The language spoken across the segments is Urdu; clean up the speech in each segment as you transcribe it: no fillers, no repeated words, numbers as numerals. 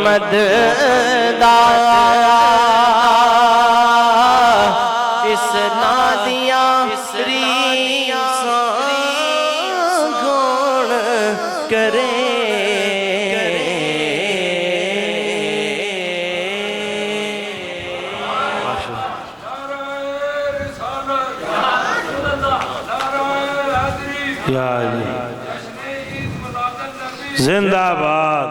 محمد دا اس نادیاں ریساں گھون کرے زندہ باد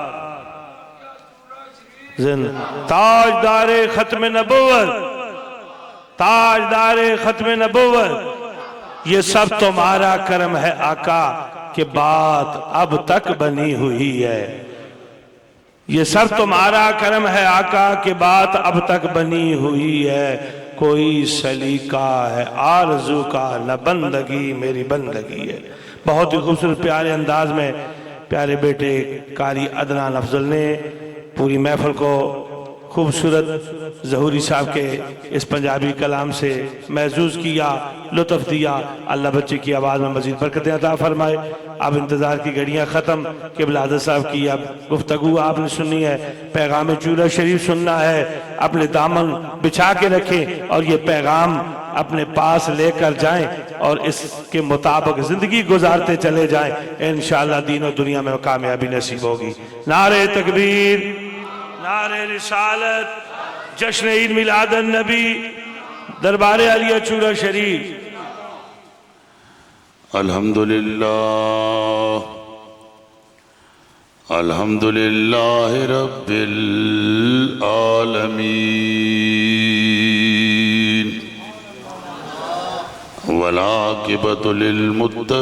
تاجدار ختم نبوت، تاجدار ختم نبوت، یہ سب تمہارا کرم ہے آقا کہ بات اب تک بنی ہوئی ہے۔ یہ سب تمہارا کرم ہے آقا کہ بات اب تک بنی ہوئی ہے۔ کوئی سلیقہ ہے آرزو کا نہ بندگی میری بندگی ہے۔ بہت ہی خوبصورت پیارے انداز میں پیارے بیٹے قاری عدنان افضل نے پوری محفل کو خوبصورت ظہوری صاحب کے اس پنجابی کلام سے محظوظ کیا، لطف دیا۔ اللہ بچے کی آواز میں مزید برکتیں عطا فرمائے۔ اب انتظار کی گھڑیاں ختم، قبلہ حضرت صاحب کی اب گفتگو آپ نے سننی ہے، پیغام چورہ شریف سننا ہے۔ اپنے دامن بچھا کے رکھیں اور یہ پیغام اپنے پاس لے کر جائیں اور اس کے مطابق زندگی گزارتے چلے جائیں، انشاءاللہ دین و دنیا میں کامیابی نصیب ہوگی۔ نعرہ تکبیر، نعرہ رسالت، جشن عید میلاد النبی، دربار عالیہ چورہ شریف۔ الحمدللہ الحمدللہ رب العالمین والعاقبۃ للمتقین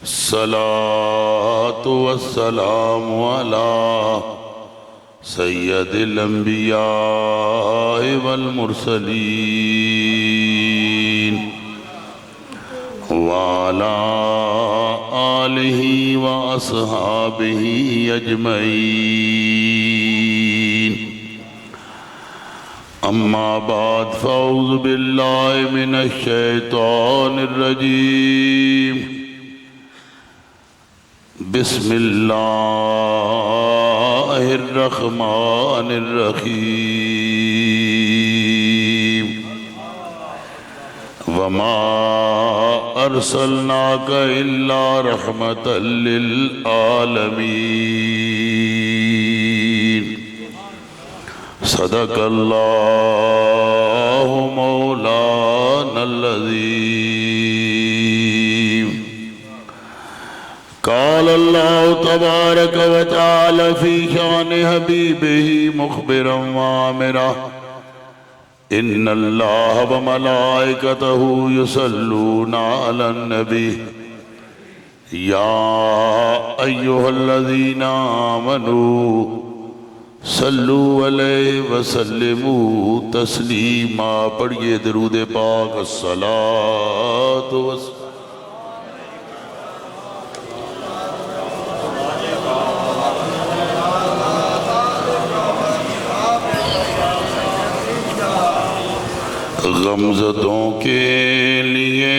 الصلاة والسلام علی سید الانبیاء والمرسلین وعلى آلہ واصحابہ اجمعین اما بعد فاعوذ باللہ من الشیطان الرجیم بسم اللہ الرحمن الرحیم وما ارسلناک الا رحمتا للعالمین صدق اللہ مولانا العظیم قال اللہ تبارک و تعالی فی شان حبیبہ مخبرا وآمرا ان اللہ وملائکتہ یصلون علی النبی یا ایہا الذین آمنوا صلو علیہ وسلموا تسلیما۔ پڑھئے درود پاک الصلاۃ والسلام۔ غمزدوں کے لیے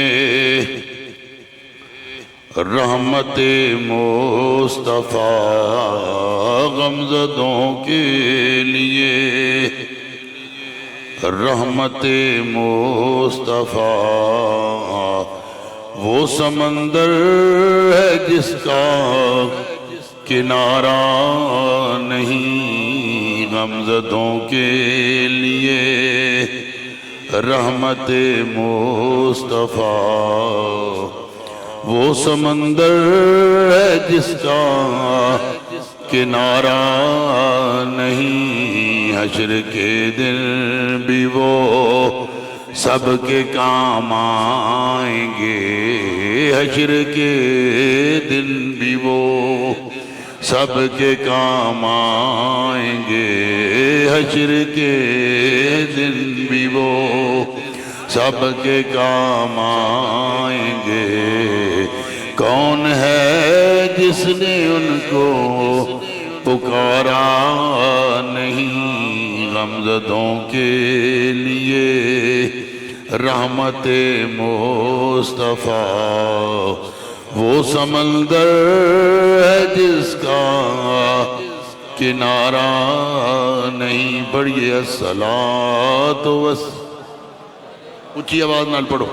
رحمت مصطفیٰ، غمزدوں کے لیے رحمت مصطفیٰ، وہ سمندر ہے جس کا کنارہ نہیں، غمزدوں کے لیے رحمت مصطفیٰ، وہ سمندر ہے جس کا کنارہ نہیں، حشر کے دن بھی وہ سب کے کام آئیں گے، حشر کے دن بھی وہ سب کے کام آئیں گے، حشر کے دن بھی وہ سب کے کام آئیں گے۔ کون ہے جس نے ان کو پکارا نہیں، غمزدوں کے لیے رحمت مصطفیٰ، وہ سمندر ہے جس کا کنارہ نہیں. پڑھیے الصلاۃ اونچی آواز نال پڑھو.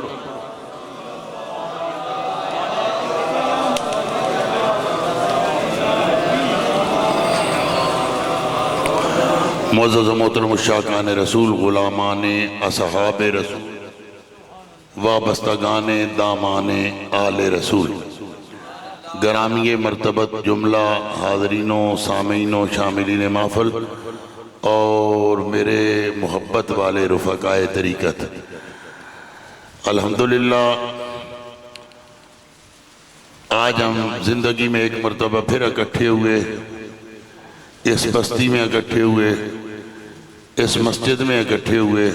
معزز و محترم الشاکان رسول، غلامان اصحاب رسول، وابستگان دامان آل رسول، گرامی مرتبت جملہ حاضرینوں، سامعینوں، شاملین محفل اور میرے محبت والے رفقائے طریقت، الحمدللہ آج ہم زندگی میں ایک مرتبہ پھر اکٹھے ہوئے، اس بستی میں اکٹھے ہوئے، اس مسجد میں اکٹھے ہوئے،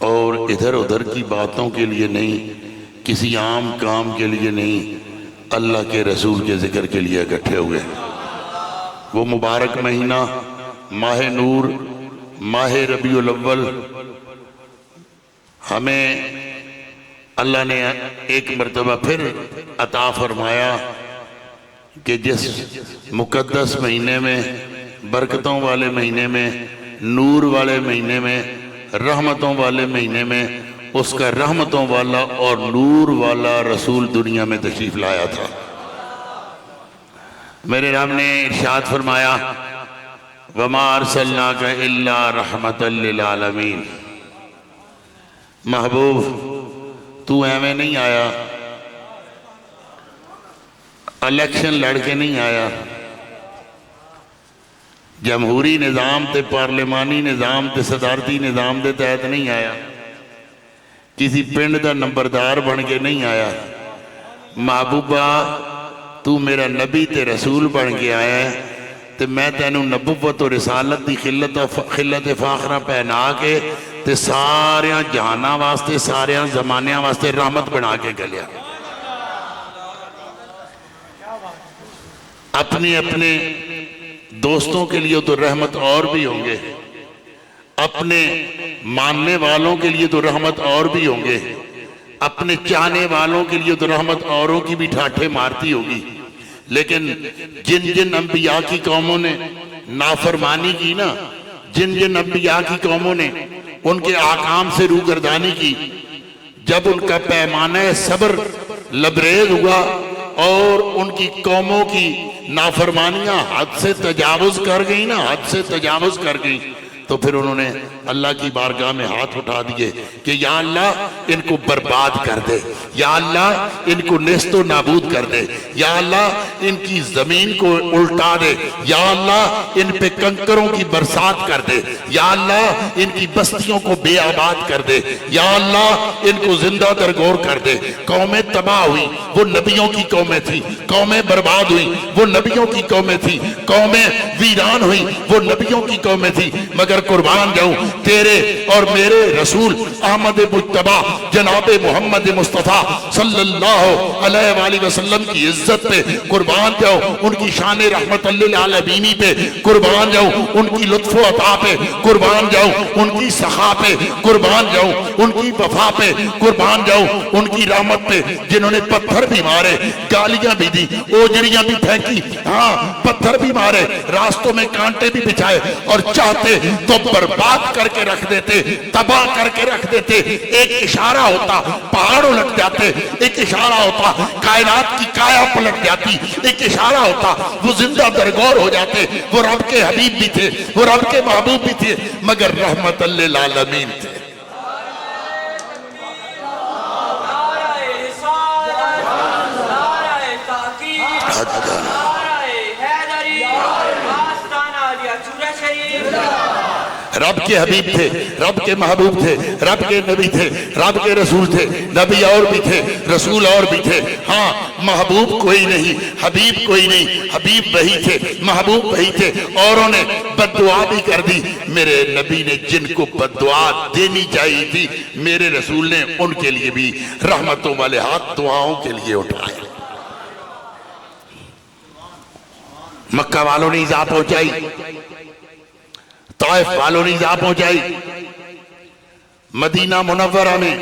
اور ادھر ادھر کی باتوں کے لیے نہیں، کسی عام کام کے لیے نہیں، اللہ کے رسول کے ذکر کے لیے اکٹھے ہوئے. وہ مبارک مہینہ ماہ نور، ماہ ربیع الاول، ہمیں اللہ نے ایک مرتبہ پھر عطا فرمایا کہ جس مقدس مہینے میں، برکتوں والے مہینے میں، نور والے مہینے میں، رحمتوں والے مہینے میں اس کا رحمتوں والا اور نور والا رسول دنیا میں تشریف لایا تھا. میرے رب نے ارشاد فرمایا وَمَا أَرْسَلْنَاكَ إِلَّا رَحْمَةً لِلْعَالَمِينَ. محبوب تو ایویں نہیں آیا، الیکشن لڑ کے نہیں آیا، جمہوری نظام تے پارلیمانی نظام تے صدارتی نظام دے تحت نہیں آیا، کسی پنڈ دا نمبردار بن کے نہیں آیا. محبوبہ تو میرا نبی تے رسول بن کے آیا ہے، تے میں تینوں نبوت و رسالت دی خلت فاخرہ پہنا کے تے ساریاں جہاناں واسطے، ساریاں زمانیاں واسطے رحمت بنا کے گلیا. اپنے اپنے دوستوں کے لیے تو رحمت اور بھی ہوں گے، اپنے ماننے والوں کے لیے تو رحمت اور بھی ہوں گے، اپنے چاہنے والوں کے لیے تو رحمت اوروں کی بھی ٹھاٹھے مارتی ہوگی. لیکن جن جن انبیاء کی قوموں نے نافرمانی کی نا، جن جن انبیاء کی قوموں نے ان کے احکام سے روگردانی کی، جب ان کا پیمانہ صبر لبریز ہوا اور ان کی قوموں کی نافرمانیاں حد سے تجاوز کر گئی نا، حد سے تجاوز کر گئی، تو پھر انہوں نے اللہ کی بارگاہ میں ہاتھ اٹھا دیے کہ یا اللہ ان کو برباد کر دے، یا اللہ ان کو نیست و نابود کر دے، یا اللہ ان کی زمین کو الٹا دے، یا اللہ ان پہ کنکروں کی برسات کر دے، یا اللہ ان کی بستیوں کو بے آباد کر دے، یا اللہ ان کو زندہ درگور کر دے. قومیں تباہ ہوئی، وہ نبیوں کی قومیں تھیں، قومیں برباد ہوئی، وہ نبیوں کی قومیں تھیں، قومیں ویران ہوئی، وہ نبیوں کی قومیں تھیں. مگر قربان جاؤں تیرے اور میرے رسول احمد مجتبی جناب محمد مصطفیٰ صلی اللہ علیہ وآلہ وسلم کی عزت پہ قربان جاؤں، ان کی شان رحمت للعالمین پہ قربان جاؤں، ان کی لطف و عطا پہ قربان جاؤں، ان کی سخا پہ قربان جاؤں، ان کی وفا پہ قربان جاؤں، ان کی رحمت پہ جنہوں نے پتھر بھی مارے، گالیاں بھی دی، اوجڑیاں بھی پھینکی، ہاں پتھر بھی مارے، راستوں میں کانٹے بھی بچھائے، اور چاہتے تو برباد کر کے رکھ دیتے، تباہ کر کے رکھ دیتے. ایک اشارہ ہوتا پہاڑ الٹ جاتے، ایک اشارہ ہوتا کائنات کی کایا پلٹ جاتی، ایک اشارہ ہوتا وہ زندہ درگور ہو جاتے. وہ رب کے حبیب بھی تھے، وہ رب کے محبوب بھی تھے، مگر رحمت للعالمین تھے. رب کے حبیب تھے، رب کے محبوب تھے، رب کے نبی تھے، رب کے رسول تھے. نبی اور بھی تھے، رسول اور بھی تھے. ہاں محبوب کوئی نہیں، حبیب کوئی نہیں، حبیب وہی تھے، محبوب وہی تھے. اوروں نے بد دعا بھی کر دی، میرے نبی نے جن کو بد دعا دینی چاہیے تھی میرے رسول نے ان کے لیے بھی رحمتوں والے ہاتھ دعاؤں کے لیے اٹھائے. مکہ والوں نے ایذا پہنچائی، طائف والوں نے ایذا پہنچائی، مدینہ منورہ میں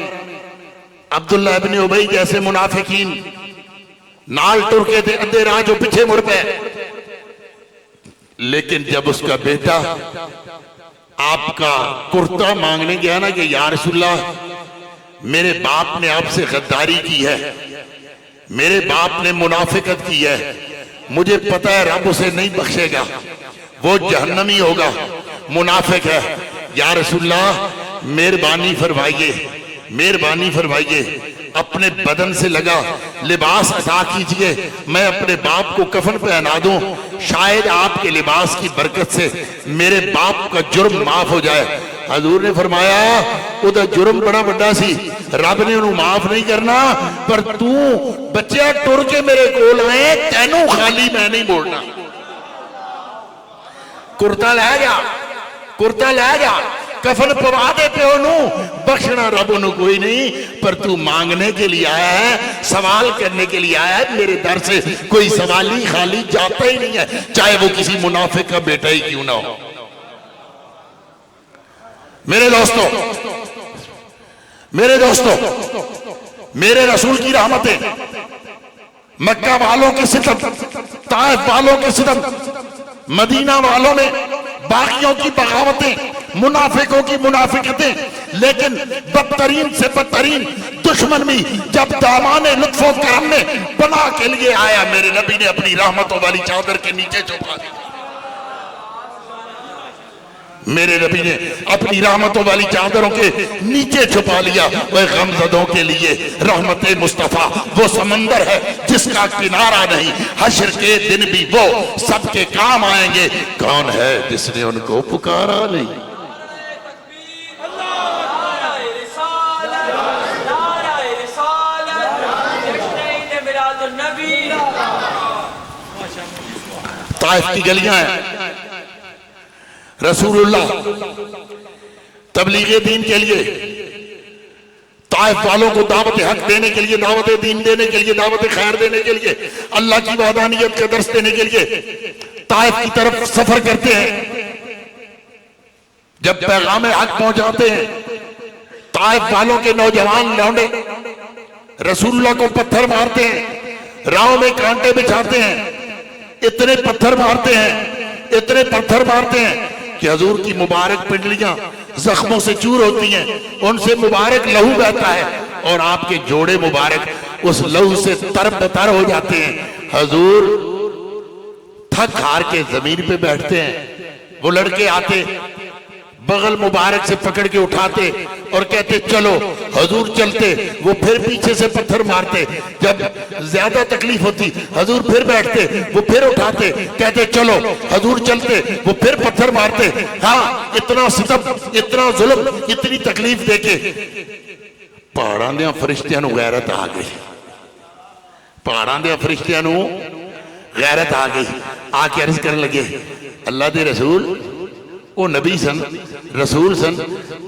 عبداللہ ابن ابی جیسے منافقین نال ٹر کے تے ادھے راہ جو پیچھے مڑ پے. لیکن جب اس کا بیٹا آپ کا کرتا مانگنے گیا نا کہ یا رسول اللہ میرے باپ نے آپ سے غداری کی ہے, میرے باپ نے منافقت کی ہے, مجھے پتہ ہے رب اسے نہیں بخشے گا, وہ جہنمی ہوگا, منافق ہے, یا رسول اللہ مہربانی فرمائیے, مہربانی فرمائیے, اپنے بدن سے لگا لباس عطا کیجئے, میں اپنے باپ کو کفن پہنا دوں, شاید آپ کے لباس کی برکت سے میرے باپ کا جرم معاف ہو جائے. حضور نے فرمایا وہ دا جرم بڑا بڑا سی, رب نے انہوں معاف نہیں کرنا, پر تو بچہ ٹر کے میرے کول آئے تینوں خالی میں نہیں موڑنا. کرتا لے گیا, کرتا لے گیا, کفن پوا دیتے انہوں, بخشنا رب انہوں کوئی نہیں, پر تو مانگنے کے لیے آیا ہے, سوال کرنے کے لیے آیا ہے, میرے در سے کوئی سوالی خالی جاتا ہی نہیں ہے, چاہے وہ کسی منافق کا بیٹا ہی کیوں نہ ہو. میرے دوستو, میرے دوستو, میرے رسول کی رحمتیں, مکہ والوں کے ستم, طائف والوں کے ستم, مدینہ والوں میں باقیوں کی بغاوتیں, منافقوں کی منافقتیں, لیکن بدترین سے بدترین دشمن بھی جب دامان لطف و کرم میں پناہ کے لیے آیا, میرے نبی نے اپنی رحمتوں والی چادر کے نیچے چھپا دیا. میرے نبی نے اپنی رحمتوں والی چادروں کے نیچے چھپا لیا. وہ غمزدوں کے لیے رحمت مصطفیٰ وہ سمندر ہے جس کا کنارہ نہیں, حشر کے دن بھی وہ سب کے کام آئیں گے, کون ہے جس نے ان کو پکارا نہیں. طائف کی گلیاں ہیں, رسول اللہ تبلیغ دین کے لیے, طائف والوں کو دعوت حق دینے کے لیے, دعوت دین دینے کے لیے, دعوت خیر دینے کے لیے, اللہ کی وحدانیت کا درس دینے کے لیے طائف کی طرف سفر کرتے ہیں. جب پیغام حق پہنچاتے ہیں, طائف والوں کے نوجوان لونڈے رسول اللہ کو پتھر مارتے ہیں, راہوں میں کانٹے بچھاتے ہیں, اتنے پتھر مارتے ہیں, اتنے پتھر مارتے ہیں کہ حضور کی مبارک پنڈلیاں زخموں سے چور ہوتی ہیں, ان سے مبارک لہو بہتا ہے, اور آپ کے جوڑے مبارک اس لہو سے تر بتر ہو جاتے ہیں. حضور تھک ہار کے زمین پہ بیٹھتے ہیں, وہ لڑکے آتے بغل مبارک سے پکڑ کے اٹھاتے اور کہتے چلو. حضور چلتے, وہ پھر پیچھے سے پتھر مارتے, جب زیادہ تکلیف ہوتی حضور پھر بیٹھتے, وہ پھر اٹھاتے, کہتے چلو. حضور چلتے, وہ پھر پتھر مارتے. ہاں اتنا ستم, اتنا ظلم, اتنی تکلیف دے کے پہاڑاں دیاں فرشتیاں نو غیرت آ گئی, پہاڑاں دیاں فرشتیاں نو غیرت آ گئی. آ کے عرض کرنے لگے اللہ دے رسول, وہ نبی سن, رسول سن,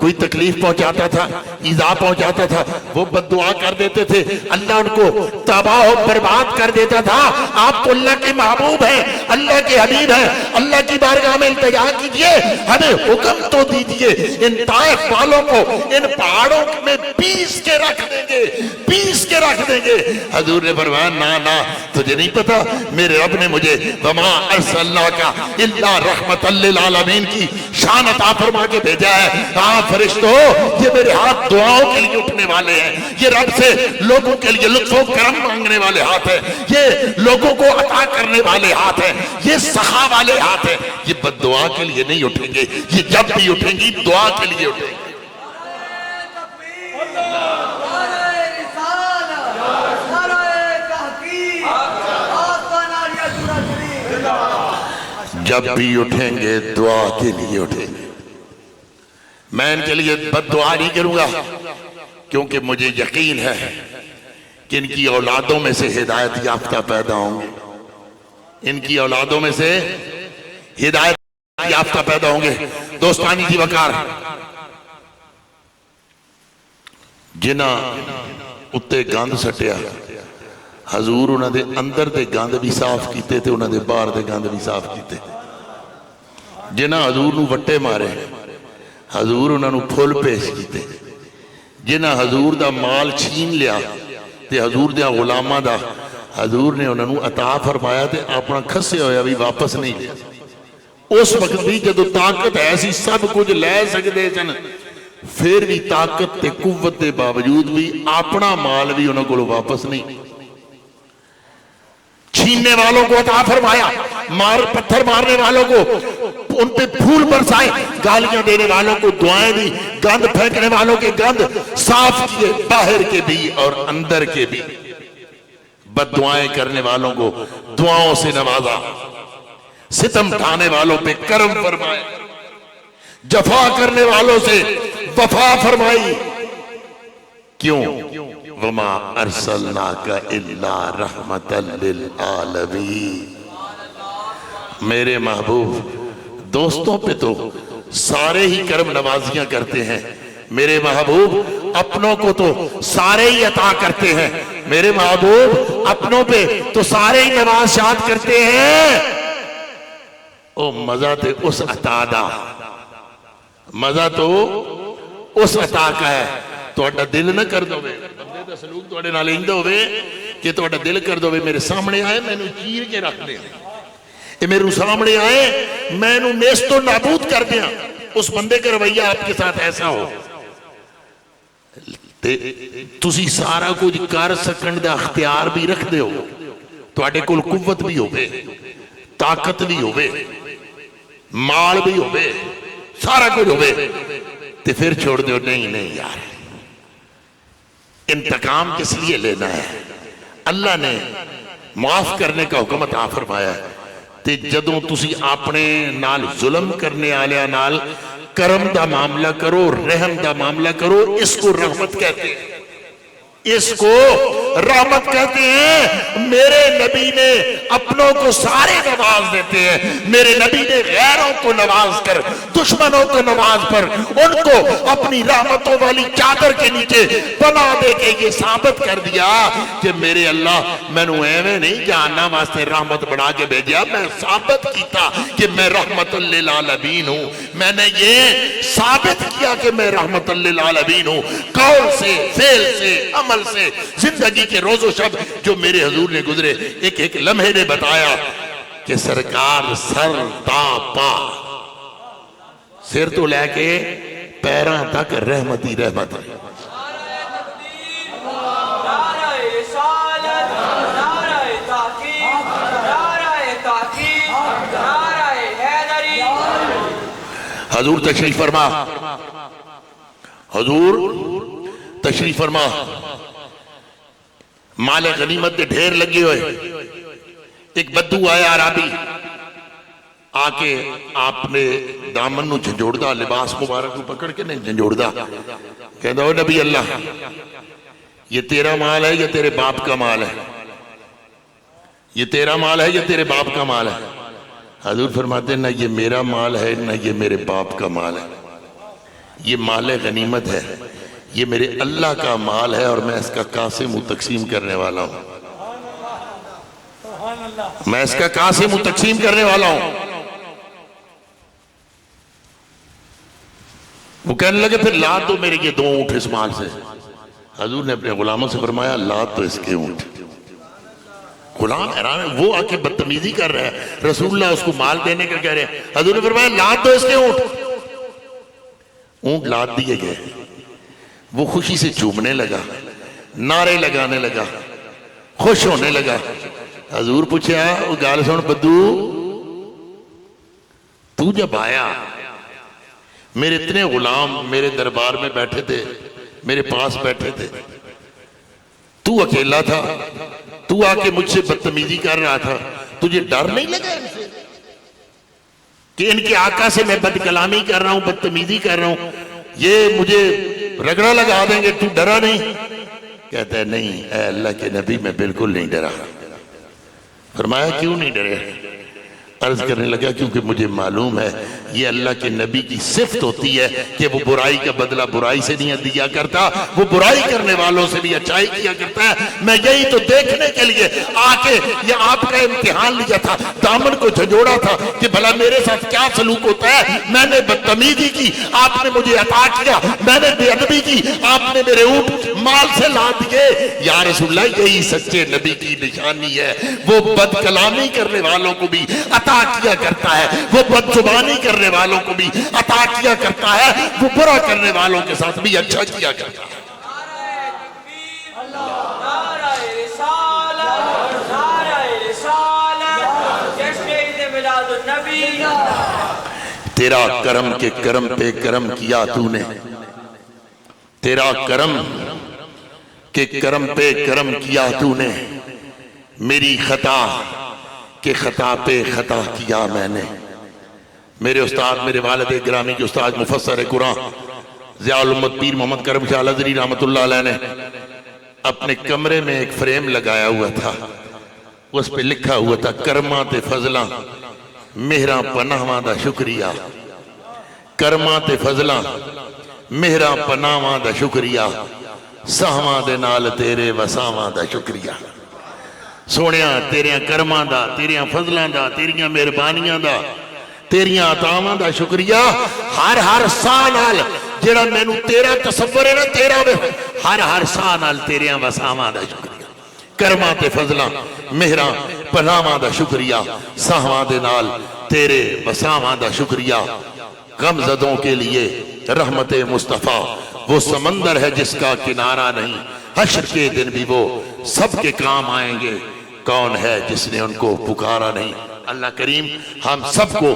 کوئی تکلیف پہنچاتا تھا, ایذا پہنچاتا تھا, وہ بددعا کر دیتے تھے, اللہ ان کو تباہ و برباد کر دیتا تھا. آپ تو اللہ کے محبوب ہیں, اللہ کے حبیب ہیں, اللہ کی بارگاہ میں التجا کیجئے, ہمیں حکم تو دیجئے, ان طائف والوں کو ان پہاڑوں میں پیس کے رکھ دیں گے, پیس کے رکھ دیں گے. حضور نے فرمایا نا نا, تجھے نہیں پتا میرے رب نے مجھے وما ارسلناک الا رحمت للعالمین کی شان عطا فرما کے بھیجا ہے. ہاں فرشتو, یہ میرے ہاتھ دعاؤں کے لیے اٹھنے والے ہیں, یہ رب سے لوگوں کے لیے لطف و کرم مانگنے والے ہاتھ ہیں, یہ لوگوں کو عطا کرنے والے ہاتھ ہیں, یہ سخا والے ہاتھ ہیں. یہ بد دعا کے لیے نہیں اٹھیں گے, یہ جب بھی اٹھیں گی دعا کے لیے اٹھیں گے. جب بھی اٹھیں گے دعا کے لیے اٹھیں گے. میں ان کے لیے بد دعا نہیں کروں گا, کیونکہ مجھے یقین ہے کہ ان کی اولادوں میں سے ہدایت یافتہ پیدا ہوں گے, ان کی اولادوں میں سے ہدایت یافتہ پیدا ہوں گے. دوستانی جی وقار, جنہ اتے گند سٹیا, حضور انہوں نے اندر دے گند بھی صاف کیتے تھے, انہوں نے باہر دے گند بھی صاف کیتے. جنہ حضور نو وٹے مارے, حضور انہوں نے پھول پیش کیتے. جنہ حضور دا مال چھین لیا تے حضور دیا غلامہ دا حضور نے انہوں نے عطا فرمایا تے اپنا کھسے ہویا بھی واپس نہیں لیا. اس وقت بھی جدو طاقت ایسی سب کچھ لے سکتے سن پھر بھی طاقت تے قوت دے باوجود بھی اپنا مال بھی انہوں کو واپس نہیں. چھیننے والوں کو عطا فرمایا, پتھر مارنے والوں کو ان پہ پھول برسائے, گالیاں دینے والوں کو دعائیں دی, گند پھینکنے والوں کے گند صاف کیے, باہر کے بھی اور اندر کے بھی. بد دعائیں کرنے والوں کو دعاؤں سے نوازا, ستم ڈھانے والوں پہ کرم فرمائے, جفا کرنے والوں سے وفا فرمائی. کیوں؟ وما ارسلناک الا رحمتا للعالمین. میرے محبوب دوستوں پہ تو سارے ہی کرم نوازیاں کرتے ہیں, میرے محبوب اپنوں کو تو سارے ہی عطا کرتے ہیں, میرے محبوب اپنوں پہ تو سارے ہی نوازشات کرتے ہیں. او مزہ تے اس عطا دا, مزہ تو اس عطا کا ہے. توڑا دل نہ کر دو بے, بندے دا سلوک توڑے نہ لیں دو بے کہ توڑا دل کر دو بے میرے سامنے آئے میں نے چیر کے رکھ دیں, اے میرے سامنے آئے میں نے نیست و نابود کر دیا. اس بندے کا رویہ آپ کے ساتھ ایسا ہو تسی سارا کچھ کر سکن دا اختیار بھی رکھ دے ہو, توڑے کل قوت بھی ہو بے, طاقت بھی ہو بے, مال بھی ہو بے, سارا کچھ ہو بے, تے پھر چھوڑ دے ہو نہیں نہیں یار انتقام کس لیے لینا ہے. اللہ نے معاف کرنے کا حکم عطا فرمایا ہے. تے جدوں تسی اپنے نال ظلم کرنے آلیا نال کرم دا معاملہ کرو, رحم دا معاملہ کرو, اس کو رحمت کہتے ہیں, اس کو رحمت کہتے ہیں. میرے نبی نے اپنوں کو سارے نواز دیتے ہیں, میرے نبی نے غیروں کو نواز کر, دشمنوں کو نواز پر ان کو اپنی رحمتوں والی چادر کے نیچے بنا دے کے یہ ثابت کر دیا کہ میرے اللہ میں نو ایویں نہیں جاننا واسطے رحمت بنا کے بھیجیا, میں ثابت کیتا کہ میں رحمت للعالمین ہوں. میں نے یہ ثابت کیا کہ میں رحمت للعالمین ہوں, قول سے, فعل سے, عمل سے, زندگی کے روز و شب جو میرے حضور نے گزرے ایک ایک لمحے نے بتایا کہ سرکار سر تا پا, سر تو لے کے پیراں تک رحمتی رحمت ہے. حضور تشریف فرما, حضور تشریف فرما, مال غنیمت دے ڈھیر لگے ہوئے. ایک بدو آیا عربی, آکے آپ نے دامن نو جھنجوڑ دا, لباس مبارک کو پکڑ کے نہیں جھنجوڑ دا, کہتا ہو نبی اللہ یہ تیرا مال ہے یا تیرے باپ کا مال ہے, یہ تیرا مال ہے یا تیرے باپ کا مال ہے. حضور فرماتے ہیں نہ یہ میرا مال ہے نہ یہ میرے باپ کا مال ہے, یہ مال غنیمت ہے, یہ میرے اللہ کا مال ہے اور میں اس کا قاسم و تقسیم کرنے والا ہوں, میں اس کا قاسم و تقسیم کرنے والا ہوں. وہ کہنے لگے پھر لاد دو میرے یہ 2 اونٹ اس مال سے. حضور نے اپنے غلاموں سے فرمایا لاد دو اس کے اونٹ. غلام حیران ہے, وہ آکے بدتمیزی کر رہا ہے, رسول اللہ اس کو مال دینے کا کہہ رہے ہیں. حضور نے فرمایا لاد دو اس کے اونٹ. اونٹ لاد دیے گئے, وہ خوشی سے چومنے لگا, نعرے لگانے لگا, خوش ہونے لگا. حضور پوچھا وہ گال سن بدو تو جب آیا میرے اتنے غلام میرے دربار میں بیٹھے تھے, میرے پاس بیٹھے تھے, تو اکیلا تھا, تو آ کے مجھ سے بدتمیزی کر رہا تھا, تجھے ڈر نہیں لگا ان سے کہ ان کے آقا سے میں بد کلامی کر رہا ہوں, بدتمیزی کر رہا ہوں, یہ مجھے رگڑا لگا دیں گے, تو ڈرا نہیں؟ کہتا ہے نہیں اے اللہ کے نبی میں بالکل نہیں ڈرا. فرمایا کیوں نہیں ڈرے؟ عرض کرنے لگا کیونکہ مجھے معلوم ہے یہ اللہ کے نبی کی صفت ہوتی ہے کہ وہ برائی کا بدلہ برائی سے نہیں دیا کرتا، وہ برائی کرنے والوں سے بھی اچھائی کیا کرتا ہے۔ میں یہی تو دیکھنے کے لیے آ کے یہ آپ کا امتحان لیا تھا، دامن کو جھنجھوڑا تھا کہ بھلا میرے ساتھ کیا سلوک ہوتا ہے۔ میں نے بدتمیزی کی، آپ نے مجھے عطا کیا، میں نے بے ادبی کی، آپ نے میرے اونٹ مال سے لا دیے۔ یا رسول اللہ یہی سچے نبی کی نشانی ہے، وہ بد کلامی کرنے والوں کو بھی عطا کیا کرتا ہے، وہ بد زبانی کرنے والوں کو بھی عطا کیا کرتا ہے، وہ برا کرنے والوں کے ساتھ بھی اچھا کیا کرتا ہے۔ تیرا کرم کے کرم پہ کرم کیا تو نے، تیرا کرم کہ کرم پہ کرم کیا تو نے، میری خطا کہ خطا پہ خطا کیا میں نے۔ میرے استاد، میرے والد گرامی کے استاد مفسر قرآن ضیاء الامت پیر محمد کرم شاہ الازہری رحمت اللہ علیہ نے اپنے کمرے میں ایک فریم لگایا ہوا تھا، اس پہ لکھا ہوا تھا کرماں تے فضلاں مہراں پناہواں دا شکریہ، کرماں تے فضلاں مہراں پناہواں دا شکریہ، سہواں دے نال تیرے وساواں دا شکریہ۔ سونیاں تیریاں کرماں دا، تیریاں فضلاں دا، تیریاں مہربانیاں دا، تیریاں عطاواں دا شکریہ۔ ہر ساہ نال جڑا مینوں تیرا تصور ہے نا تیرا ہر ساہ نال تیریاں وساواں دا شکریہ، کرماں تے فضلاں مہراں پناہواں دا شکریہ، سہواں دے نال تیرے وساواں دا شکریہ۔ غم زدوں کے لیے رحمت مصطفیٰ وہ سمندر ہے جس کا کنارہ نہیں، حشر کے دن بھی وہ سب کے کام آئیں گے، کون ہے جس نے ان کو پکارا نہیں۔ اللہ کریم ہم سب کو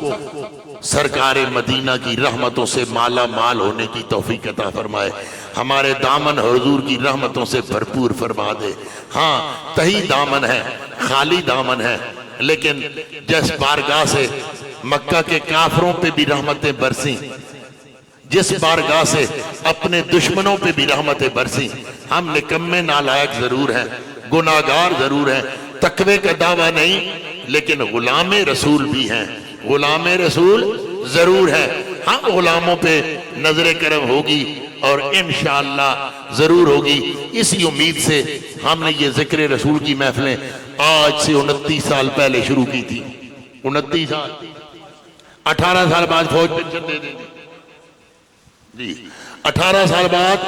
سرکار مدینہ کی رحمتوں سے مالا مال ہونے کی توفیق عطا فرمائے، ہمارے دامن حضور کی رحمتوں سے بھرپور فرما دے۔ ہاں تہی دامن ہے، خالی دامن ہے، لیکن جس بارگاہ سے مکہ کے کافروں پہ بھی رحمتیں برسیں، جس بارگاہ سے اپنے دشمنوں پہ بھی رحمتیں برسیں، ہم نکمے نالائق ضرور ہیں، گناہگار ضرور ہیں، تقوی کا دعویٰ نہیں لیکن غلام رسول بھی ہیں، غلام رسول ضرور ہے۔ ہم غلاموں پہ نظر کرم ہوگی اور انشاءاللہ ضرور ہوگی۔ اسی امید سے ہم نے یہ ذکر رسول کی محفلیں آج سے 29 سال پہلے شروع کی تھی۔ 29 سال، 18 سال بعد فوج پینشن دے دے دی جی، 18 سال بعد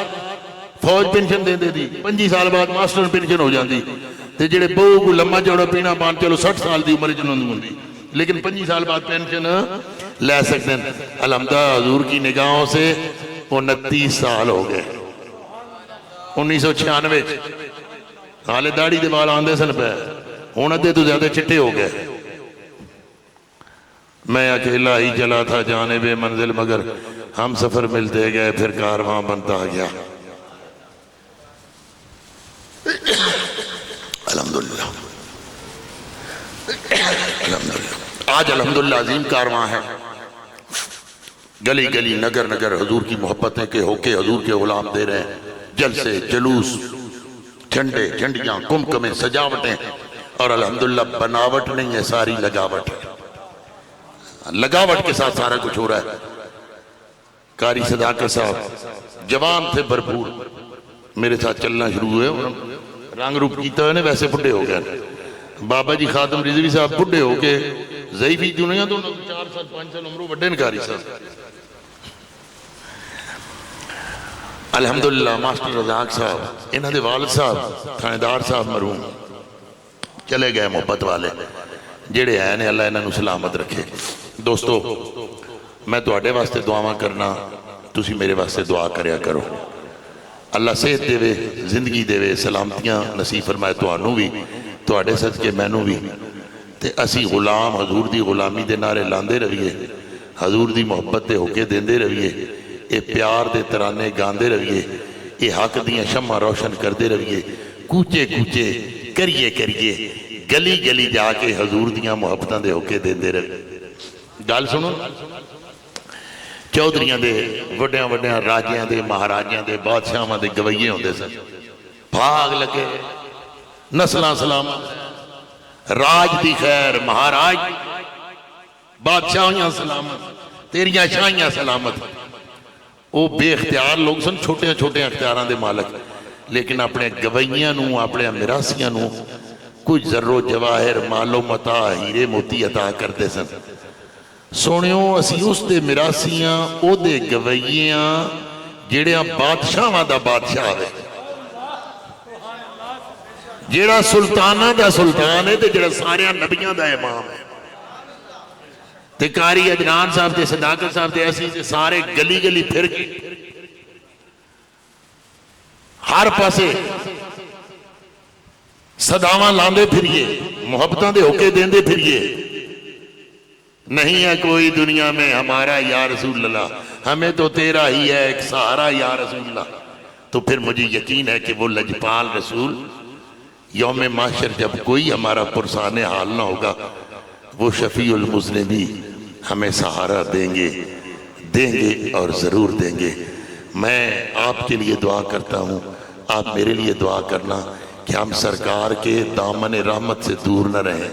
فوج پینشن دے دے دی، 25 سال بعد ماسٹر پینشن ہو جاندی تے جڑے بہو کو لمبا چوڑا پینا پان چلو 60 سال دی عمر جنہوں ہوندی، لیکن 25 سال بعد پینشن لے سکتے ہیں۔ الحمدللہ حضور کی نگاہوں سے 29 سال ہو گئے۔ 1996 حالے داڑھی دے بال آندے سن پہ، ہون ادھے تو زیادہ چٹے ہو گئے۔ میں اکیلا ہی چلا تھا جانب منزل مگر ہم سفر ملتے گئے پھر کارواں بنتا گیا۔ الحمدللہ آج الحمدللہ عظیم کارواں ہے، گلی گلی نگر نگر حضور کی محبتیں کے ہو کے حضور کے غلام دے رہے ہیں، جلسے جلوس جھنڈے جھنڈیاں کمکمیں سجاوٹیں، اور الحمدللہ بناوٹ نہیں ہے، ساری لگاوٹ ہے، لگاوٹ کے ساتھ سارا کچھ ہو رہا ہے۔ قاری صداقت صاحب جوان تھے بھرپور، میرے ساتھ چلنا شروع ہوئے، رنگ روپ کیتا ہے ویسے بڑھے ہو گئے۔ بابا جی خاتم رضوی صاحب بڑھے ہو کے ضعیفی دنیا تو 4 سال 5 سال عمروں بڑھے قاری صاحب۔ الحمدللہ ماسٹر رزاق صاحب انہاں دے والد صاحب تھاندار صاحب مرحوم چلے گئے، محبت والے جڑے ہیں نے اللہ انہاں نو سلامت رکھے۔ دوستو میں تواڈے واسطے دعاواں کرنا، تسی میرے واسطے دعا کریا کرو۔ اللہ صحت دے وے، زندگی دے وے، سلامتیاں نصیب فرمائے تانوں بھی، تواڈے صدقے مینوں بھی، تے اسی غلام حضور دی غلامی دے نعرے لاندے رویے، حضور دی محبت دے ہوکے دیندے رویے، اے پیار دے ترانے گاندے رویے، اے حق دیاں شمع روشن کردے رویے، کوچے کوچے کریے کریے گلی گلی جا کے حضور دیاں محبتاں دے ہوکے دیندے رویے۔ گل سنو، چودھریاں دے وڈیاں وڈیاں راجیاں دے مہاراجیاں دے بادشاہاں دے گویے ہوندے سن، بھاگ لگے نسلاں سلام، راج دی خیر مہاراج بادشاہیاں سلامت، تیریاں شاہیاں سلامت۔ وہ بے اختیار لوگ سن، چھوٹے چھوٹے اختیاراں دے مالک، لیکن اپنے گویاں نو، اپنے مراسیاں نو کچھ ذرو جواہر مالو متا ہیرے موتی عطا کرتے سن۔ سونیوں اسی اس دے مراسیاں او دے گویاں جیڑیاں بادشاہاں دا بادشاہ ہے، جیڑا سلطانہ دا سلطان ہے تے جیڑا سارے نبیاں دا امام ہے۔ تے قاری عدنان صاحب تے صداقت صاحب تے ایسی تے سارے گلی گلی پھر کے ہر پاسے صداواں لاندے پھریے، محبتاں دے ہوکے دیندے پھریے، نہیں ہے کوئی دنیا میں ہمارا یا رسول اللہ، ہمیں تو تیرا ہی ہے ایک سہارا یا رسول اللہ۔ تو پھر مجھے یقین ہے کہ وہ لجپال رسول یوم محشر جب کوئی ہمارا پرسان حال نہ ہوگا، وہ شفیع المذنبین ہمیں سہارا دیں گے اور ضرور دیں گے۔ میں آپ کے لیے دعا کرتا ہوں، آپ میرے لیے دعا کرنا کہ ہم سرکار کے دامن رحمت سے دور نہ رہیں،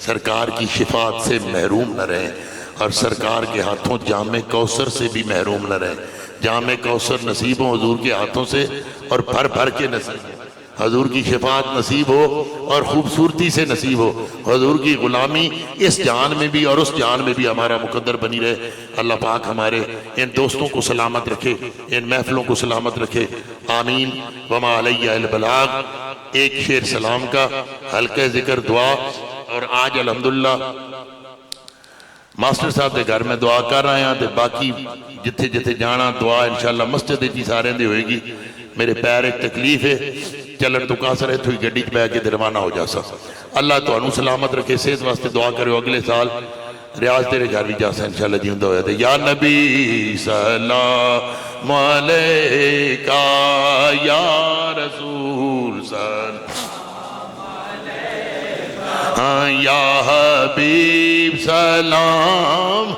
سرکار کی شفاعت سے محروم نہ رہیں، اور سرکار کے ہاتھوں جام کوثر سے بھی محروم نہ رہیں۔ جام کوثر نصیب ہو حضور کے ہاتھوں سے، اور بھر بھر کے نصیب ہو، حضور کی شفاعت نصیب ہو اور خوبصورتی سے نصیب ہو، حضور کی غلامی اس جان میں بھی اور اس جان میں بھی ہمارا مقدر بنی رہے۔ اللہ پاک ہمارے ان دوستوں کو سلامت رکھے، ان محفلوں کو سلامت رکھے، آمین۔ وما علیہ البلاغ۔ ایک شعر سلام کا، حلقہ ذکر دعا، اور آج الحمدللہ ماسٹر صاحب دے گھر میں دعا کر رہے ہیں، تے باقی جتھے جتھے جانا دعا انشاءاللہ مسجد جی سارے دے ہوئے گی۔ میرے پیر ایک تکلیف ہے، چلن تو کاسر ہے، تھوئی گڈی بہ کے روانہ ہو جا سا۔ اللہ تو انہوں سلامت رکھے، صحت واسطے دعا کرو، اگلے سال ریاض تیرے گھر بھی جا سا انشاءاللہ جیندہ ہویا تھے۔ یا نبی سلام علیکہ، یا رسول سلام علیکہ، یا حبیب سلام